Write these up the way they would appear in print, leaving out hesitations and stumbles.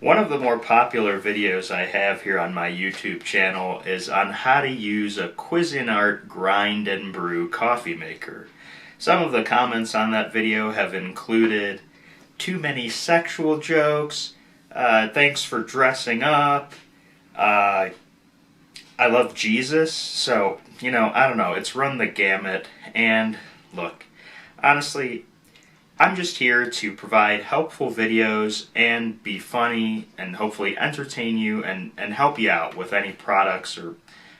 One of the more popular videos I have here on my YouTube channel is on how to use a Cuisinart Grind-and-Brew Coffeemaker. Some of the comments on that video have included too many sexual jokes, thanks for dressing up, I love Jesus, so, I don't know, it's run the gamut, and look, honestly, I'm just here to provide helpful videos and be funny and hopefully entertain you and help you out with any products or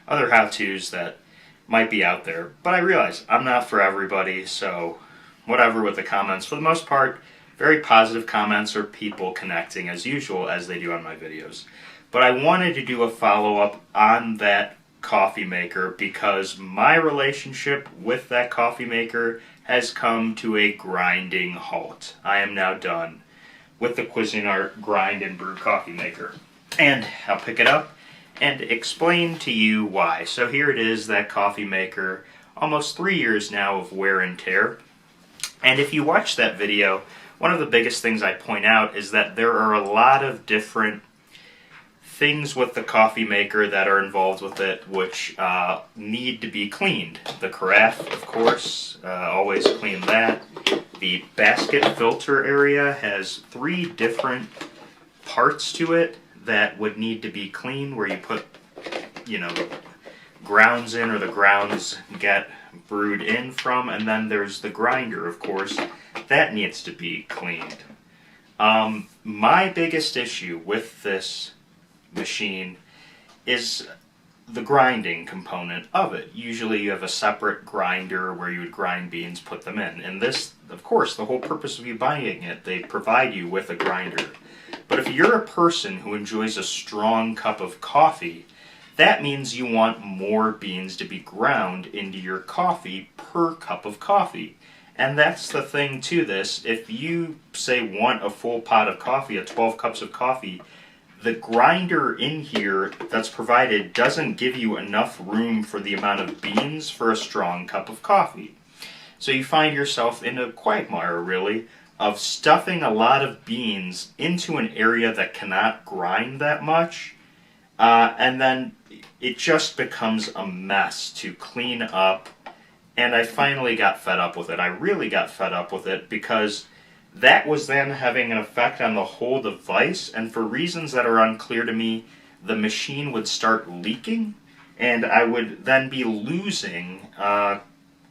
other how-tos that might be out there. But I realize I'm not for everybody, so whatever with the comments. For the most part, very positive comments or people connecting as usual as they do on my videos. But I wanted to do a follow-up on that coffee maker because my relationship with that coffee maker has come to a grinding halt. I am now done with the Cuisinart Grind-and-Brew Coffeemaker. And I'll pick it up and explain to you why. So here it is, that coffee maker, almost 3 years now of wear and tear. And if you watch that video, one of the biggest things I point out is that there are a lot of different things with the coffee maker that are involved with it which need to be cleaned. The carafe, of course, always clean that. The basket filter area has 3 different parts to it that would need to be cleaned, where you put, the grounds in, or the grounds get brewed in from, and then there's the grinder, of course, that needs to be cleaned. My biggest issue with this machine is the grinding component of it. Usually you have a separate grinder where you would grind beans, put them in. And this, of course, the whole purpose of you buying it, they provide you with a grinder. But if you're a person who enjoys a strong cup of coffee, that means you want more beans to be ground into your coffee per cup of coffee. And that's the thing to this. If you, say, want a full pot of coffee, 12 cups of coffee, the grinder in here that's provided doesn't give you enough room for the amount of beans for a strong cup of coffee. So you find yourself in a quagmire, really, of stuffing a lot of beans into an area that cannot grind that much, and then it just becomes a mess to clean up. And I finally got fed up with it. I really got fed up with it because that was then having an effect on the whole device, and for reasons that are unclear to me, the machine would start leaking, and I would then be losing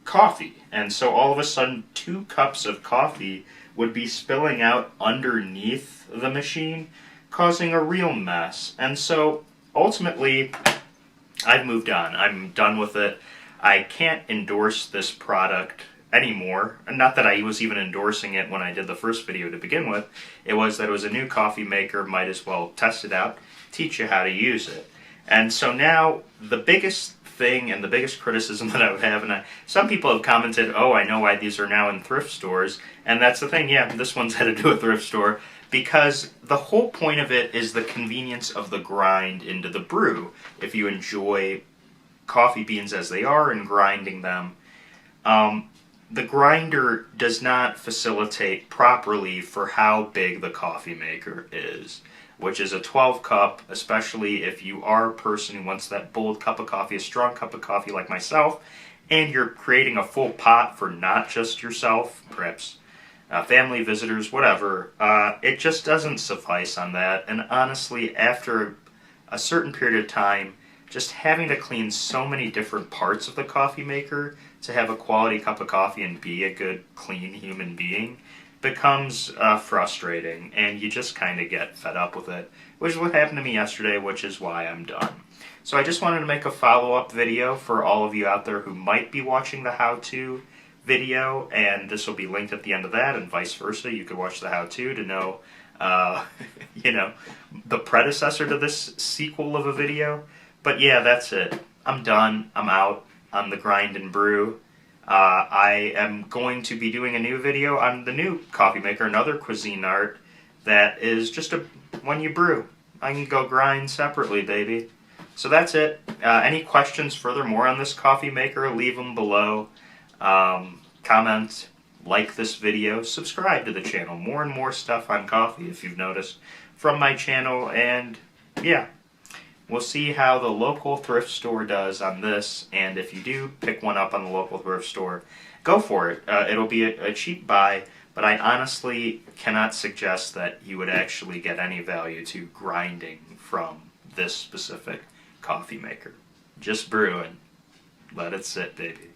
coffee. And so all of a sudden, 2 cups of coffee would be spilling out underneath the machine, causing a real mess. And so ultimately, I've moved on. I'm done with it. I can't endorse this product anymore. Not that I was even endorsing it when I did the first video to begin with. It was that it was a new coffee maker, might as well test it out, teach you how to use it. And so now the biggest thing and the biggest criticism that I would have, and some people have commented, oh, I know why these are now in thrift stores, and that's the thing, yeah, this one's headed to a thrift store, because the whole point of it is the convenience of the grind into the brew. If you enjoy coffee beans as they are and grinding them, the grinder does not facilitate properly for how big the coffee maker is, which is a 12 cup, especially if you are a person who wants that bold cup of coffee, a strong cup of coffee like myself, and you're creating a full pot for not just yourself, perhaps family, visitors, whatever. It just doesn't suffice on that, and honestly, after a certain period of time, just having to clean so many different parts of the coffee maker to have a quality cup of coffee and be a good, clean human being becomes frustrating, and you just kind of get fed up with it, which is what happened to me yesterday, which is why I'm done. So I just wanted to make a follow-up video for all of you out there who might be watching the how-to video, and this will be linked at the end of that, and vice versa. You could watch the how-to to know, the predecessor to this sequel of a video. But yeah, that's it. I'm done. I'm out on the grind and brew. I am going to be doing a new video on the new coffee maker, another Cuisinart, that is just when you brew. I can go grind separately, baby. So that's it. Any questions furthermore on this coffee maker, leave them below. Comment, like this video, subscribe to the channel. More and more stuff on coffee, if you've noticed, from my channel, and yeah, we'll see how the local thrift store does on this, and if you do pick one up on the local thrift store, go for it. It'll be a cheap buy, but I honestly cannot suggest that you would actually get any value to grinding from this specific coffee maker. Just brew and let it sit, baby.